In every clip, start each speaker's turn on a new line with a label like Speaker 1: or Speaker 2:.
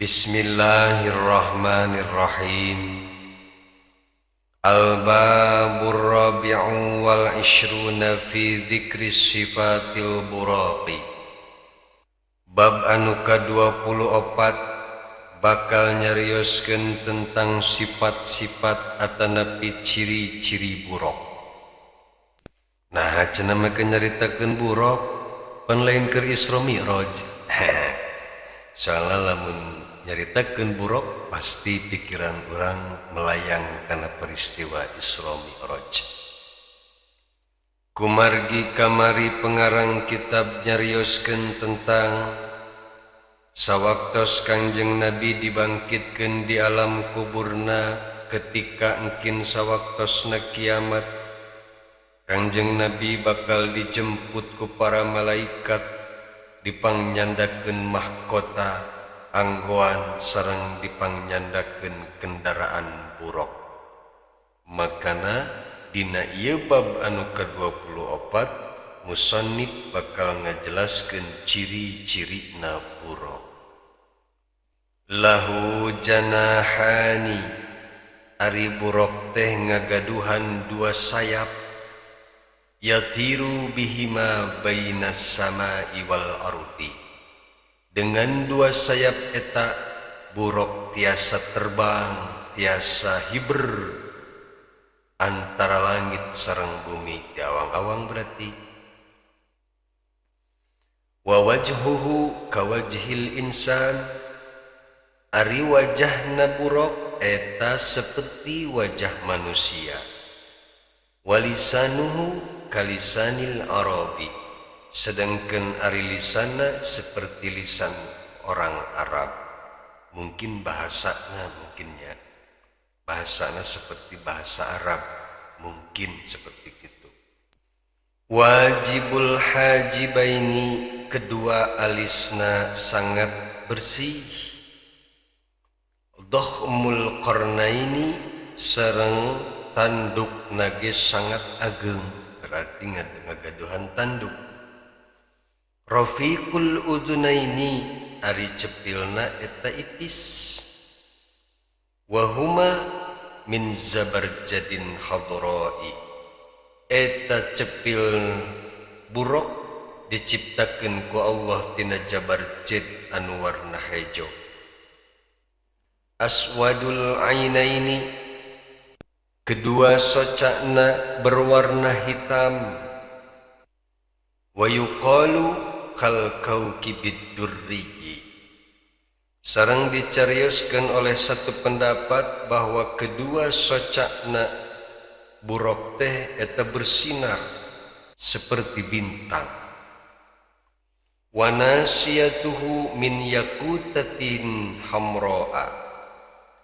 Speaker 1: Bismillahirrahmanirrahim. Al-babur rabi'u wal ishruna fi dzikri sifatil buraqi. Bab anu ka-24 bakal nyarioskeun tentang sifat-sifat atanapi ciri-ciri buraq. Nah, cenah mah nyaritakeun buraq pan lain keur Isra Mi'raj. Soalnya lamun nyaritakeun buraq pasti pikiran orang melayang kana peristiwa Isra Mi'raj. Kumargi kamari pengarang kitab nyarioskeun tentang sawaktos Kangjeng Nabi dibangkitkeun di alam kuburna ketika engkin sawaktosna kiamat. Kangjeng Nabi bakal dijemput ku para malaikat, dipangnyandakeun mahkota anggoan sareng dipangnyandakeun kendaraan buraq. Makana dina ieu bab anu ka-24 musannif bakal ngajelaskeun ciri-cirina buraq. Lahu janahani, ari buraq teh ngagaduhan dua sayap, yatiru bihima bainas samai wal ardi. Dengan dua sayap eta buraq tiasa terbang, tiasa hiber antara langit sareng bumi di awang-awang berarti. Wa wajhuhu kawajhil insan, ari wajahna buraq eta seperti wajah manusia. Walisanuhu kalisanil Arabi, sedangkan ari lisanna seperti lisan orang Arab. Mungkin bahasana mungkinnya bahasana seperti bahasa Arab, mungkin seperti itu. Wajibul hajibaini, kedua alisna sangat bersih. Dhakhmul qarnaini, sareng tanduk nage sangat ageng, berarti ngagaduhan tanduk. Rafiqul udunaini, ari cepilna eta ipis. Wahuma min zabarjadin hadrai, eta cepil buraq diciptakeun ku Allah tina jabarjad anu warna hejo. Aswadul ainaini, kedua socakna berwarna hitam. Wa yuqalu kal kaukibid durriyi, sareng dicarioskeun oleh satu pendapat bahwa kedua socakna buraq teh eta bersinar seperti bintang. Wa nasiyatuhu min yakutatin hamroa,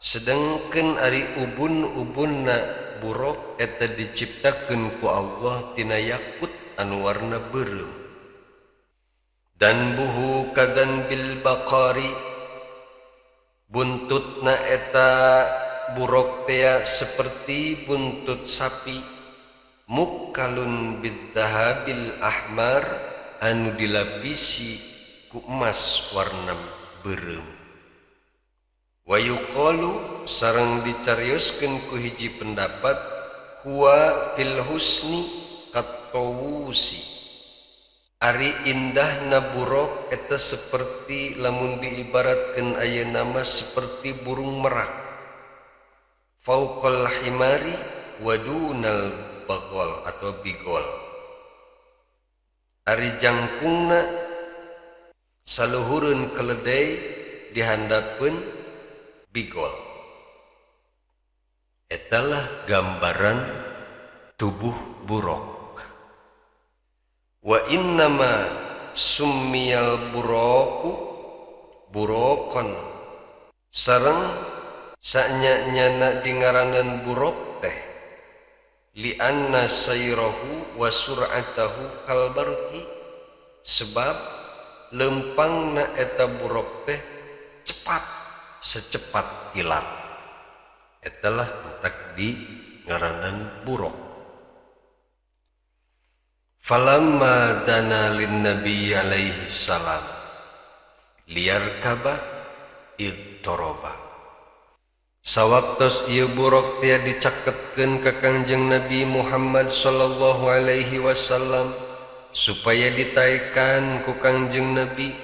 Speaker 1: sedangkan ari ubun-ubunna buraq eta diciptakeun ku Allah tina yakut anu warna beureum. Dan buhu kadan bil baqari, buntutna eta buraq teh seperti buntut sapi. Mukkalun biddahabil ahmar, anu dilapisi ku emas warna beureum. Wa yuqalu, sareng dicarioskeun ku hiji pendapat, huwa fil husni kattawusi, ari indahna buraq eta seperti lamun diibaratkeun ayeuna mah seperti burung merak. Fauqal himari wa dunal bagol atau bigol, ari jangkungna saluhureun keledai dihandapkeun bigol. Etalah gambaran tubuh buraq. Wa innama summiyal buraqu buraqan, sareng sanyanyana dingaranan buraq teh lianna sayrahu wa sur'atahu kal barqi, sebab lempangna eta buraq teh cepat secepat kilat. Etalah entak di ngaranan buraq. Falamma dana lin nabi alaihi salam liyarkaba id ittoroba. Sawaktos ieu buruk teh dicaketkeun ka Kangjeng Nabi Muhammad sallallahu alaihi wasallam supaya ditaekan ku Kangjeng Nabi,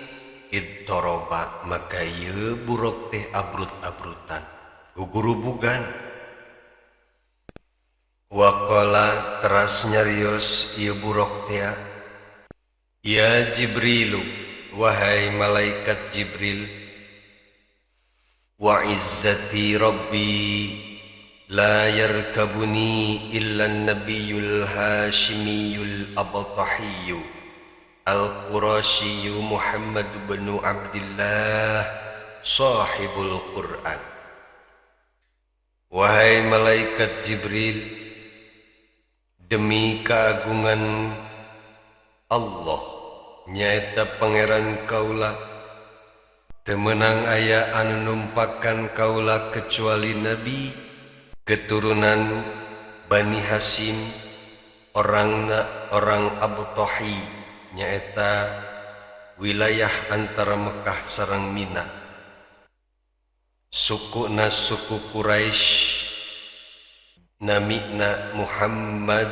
Speaker 1: ittoroba maka ieu buruk teh abrut-abrutan gugurubugan. Waqala teras nyarios ieu buruk teh, ya Jibrilu, wahai malaikat Jibril, wa izzati rabbi la yarkabuni illa nabiyul hashimiyul abtahiyyu al-qurashiyyu Muhammad bin Abdillah sahibul Quran. Wahai malaikat Jibril, demi keagungan Allah nyaeta pangeran kaula, teu meunang aya anu numpakan kaula kecuali nabi keturunan Bani Hasim, orangna orang Abtahi, nyaeta wilayah antara Mekah sareng Mina. Sukuna suku Quraisy, namina Muhammad,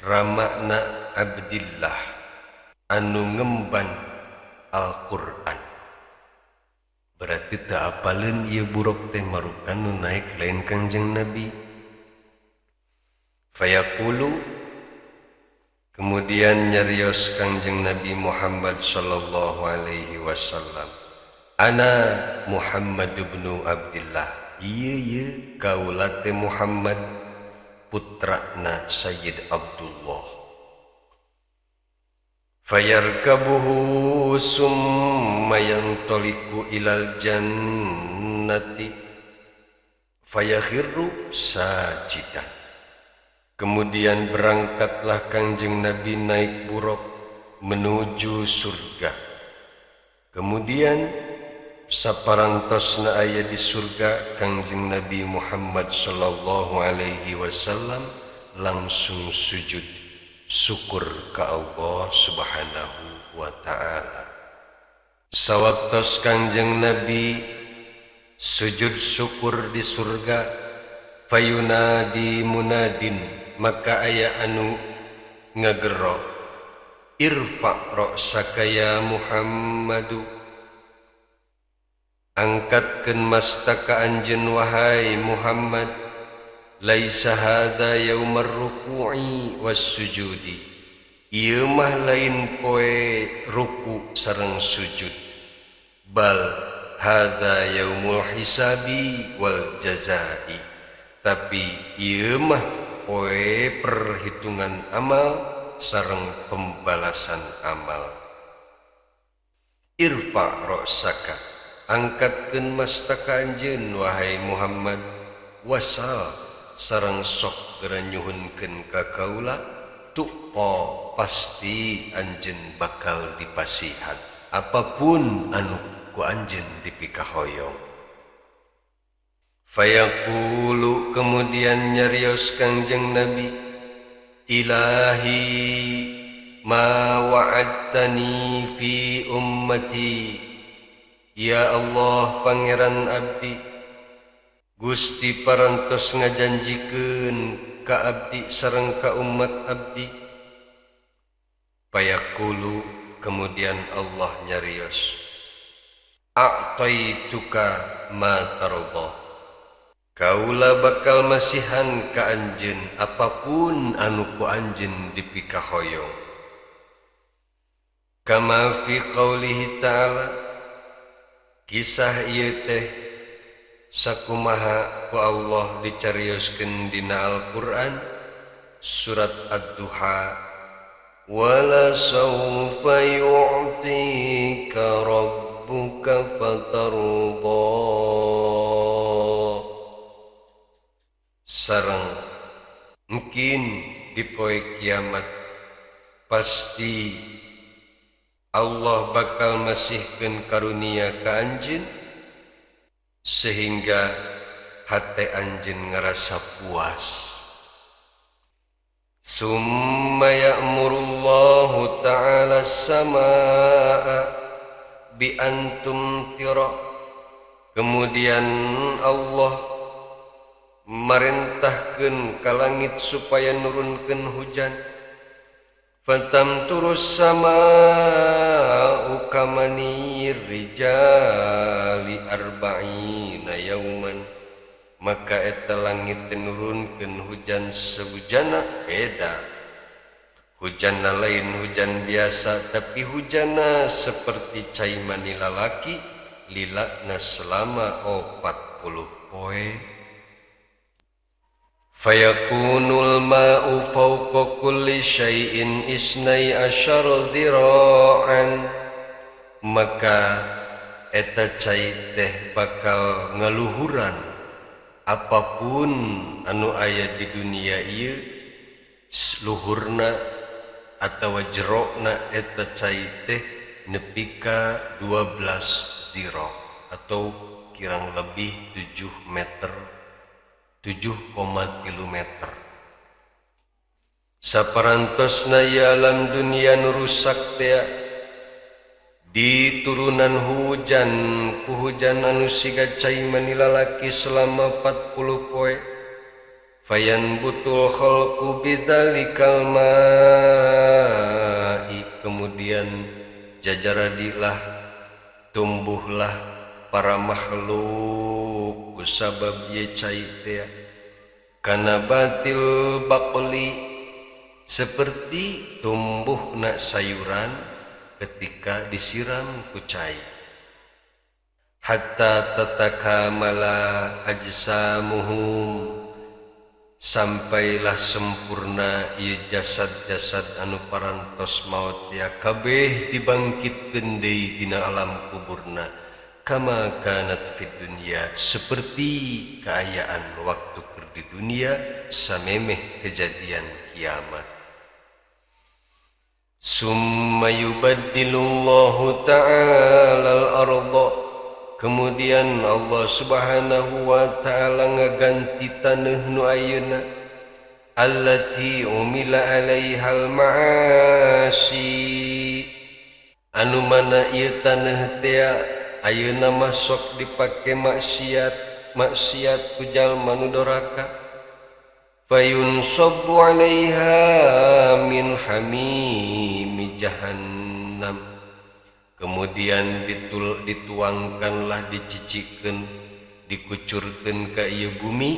Speaker 1: ramana Abdillah, anu ngemban Al-Quran. Berarti tak apaleun ieu buruk teh marukan nu naik lain Kangjeng Nabi. Fayaqulu, kemudian nyarios Kangjeng Nabi Muhammad sallallahu alaihi wasallam, ana Muhammad bin Abdillah, ieu kaula teh Muhammad putrana Sayyid Abdullah. Fayarkabuhu summa yantaliqu ilal jannati fayakhirru sajidan. Kemudian berangkatlah Kangjeng Nabi naik buruk menuju surga. Kemudian saparantosna aya di surga, Kangjeng Nabi Muhammad sallallahu alaihi wasallam langsung sujud syukur ka Allah subhanahu wa ta'ala. Sawaktos Kangjeng Nabi sujud syukur di surga, fayunadi munadin, maka aya anu ngagero, irfa' ra'saka ya Muhammadu, angkatkeun mastaka anjeun wahai Muhammad, laisa hadza yaumar ruku'i was sujudi, ieu mah lain poe ruku sareng sujud, bal hadza yaumul hisabi wal jazai, tapi ieu mah poe perhitungan amal sareng pembalasan amal. Irfa ra'saka, angkatkeun mastaka anjeun wahai Muhammad, wasal sareng sok geura nyuhunkeun ka kaula, tuqpa pasti anjeun bakal dipasihan apapun anu ku anjeun dipikahoyong. Fayaqulu, kemudian nyarios Kangjeng Nabi, ilahi ma wa'adtani fi ummati, ya Allah pangeran abdi, Gusti parantos ngajanjikeun ka abdi sareng ka umat abdi. Fayaqulu, kemudian Allah nyarios, a'taituka ma tarda, kaula bakal masihan ka anjeun apapun anu ku anjeun dipikahoyong. Kama fi qaulihi ta'ala, kisah ieu teh sakumaha ku Allah dicarioskeun dina Al-Qur'an surat Ad-Duha, wala sawfa yu'tika rabbuka fatarda, sareng mungkin di poe kiamat pasti Allah bakal masihkeun karunia ka anjeun sehingga hate anjeun ngerasa puas. Summa ya'murullahu ta'ala as-samaa'a bi antum tira, Kemudian Allah marentahkeun ka langit supaya nurunkeun hujan. Fatamturus sama'u kamanir rijali arba'ina yauman, maka eta langit nurunkeun hujan sebujana beda. Hujanna lain hujan biasa, tapi hujanna seperti cai mani lalaki lilakna selama 40 poe. Fayakunul ma'u fawqa kulli syai'in isnai asyara dhira'an, maka eta cai teh bakal ngaluhuran apapun anu aya di dunia ieu, luhurna atawa jerokna eta cai teh nepi ka 12 dhira atau kirang lebih 7 meter, 7,3 kilometer. Saparantosna ya alam dunia nurusak teh di turunan hujan ku hujan anu siga cai mani lalaki selama 40 poe. Fayan butul khalqu bidzalikal ma'i, kemudian jajaradilah tumbuhlah para makhluk kusabab ye cai teh kana batil baqli, seperti tumbuhna sayuran ketika disiram ku cai. Hatta tatakamala ajsamuhum, sampailah sempurna ieu jasad-jasad anu parantos maut ya kabeh dibangkitkeun deui dina alam kuburna. Kama kanat fid dunya, seperti keayaan waktu keur di dunia samemeh kejadian kiamat. Summa yubaddilullahu ta'ala al-ardha, kemudian Allah subhanahu wa ta'ala ngaganti taneuh nu ayeuna allati umila alaihal ma'asi, anu mana ieu taneuh teh ayeuna mah sok dipake maksiat ku jalma nu doraka. Fayunsabbu 'alaiha min hamimi jahannam, kemudian dituangkanlah, dicicikeun, dikucurkeun ka ieu bumi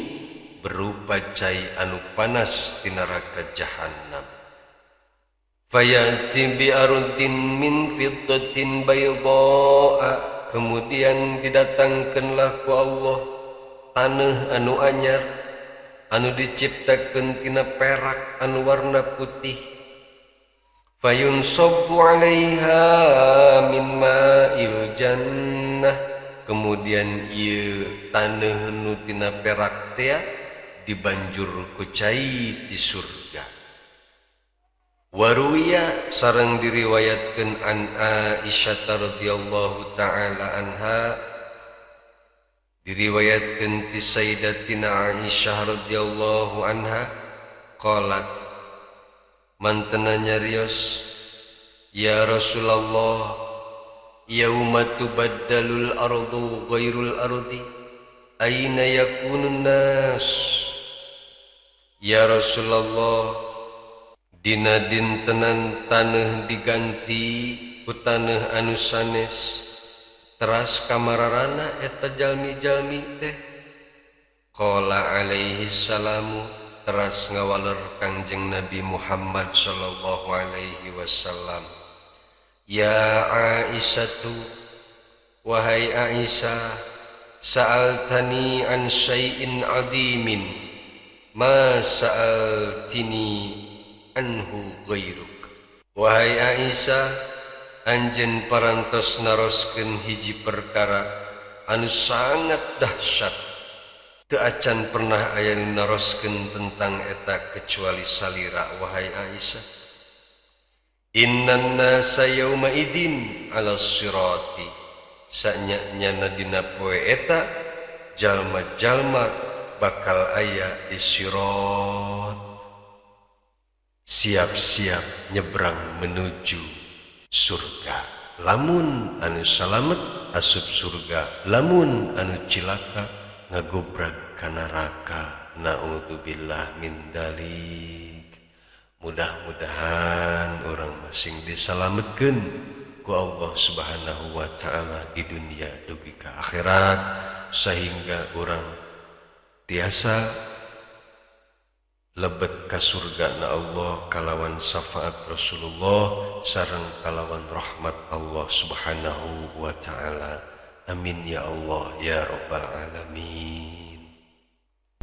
Speaker 1: berupa cai anu panas ti neraka jahannam. Fayati bi ardin min fiddatin bayda'a, kemudian didatangkeunlah ku Allah taneuh anu anyar anu diciptakeun tina perak anu warna putih. Fayunsabbu 'alaiha min ma'il jannah, kemudian ieu taneuh nu tina perak teh dibanjur ku cai di surga. Waruya sareng diriwayatkeun an Aisyah radhiyallahu taala anha, diriwayatkeun ti Sayyidatina Aisyah radhiyallahu anha qalat, mantena nyarios, ya Rasulullah, yauma tubaddalul ardu ghairul ardi aina yakunun nas. Ya Rasulullah, dina dintenan taneuh diganti ku taneuh anu sanes, teras kamararana eta jalmi-jalmi teh. Qala alaihi salamu, teras ngawaler Kangjeng Nabi Muhammad sallallahu alaihi wasallam, ya Aisyatu, wahai Aisyah, sa'altani an syai'in adimin ma sa'altini anhu ghairuk. Wahai Aisyah, anjeun parantos naroskeun hiji perkara anu sangat dahsyat, teu acan pernah aya nu naroskeun tentang eta kecuali salira. Wahai Aisyah, innan nasa yauma idin ala sirati, sanyana dina poe eta jalma-jalma bakal aya di sirat, siap-siap nyebrang menuju surga. lamun anu salamet asup surga, lamun anu cilaka ngagobrag ka neraka. Naudzubillah min dalik. Mudah-mudahan orang masing disalametkeun ku Allah Subhanahu wa taala di dunia dugi ka akhirat, sehingga orang tiasa lebet ka surga na Allah kalawan syafaat Rasulullah sareng kalawan rahmat Allah Subhanahu wa taala. Amin ya Allah ya rabbal alamin.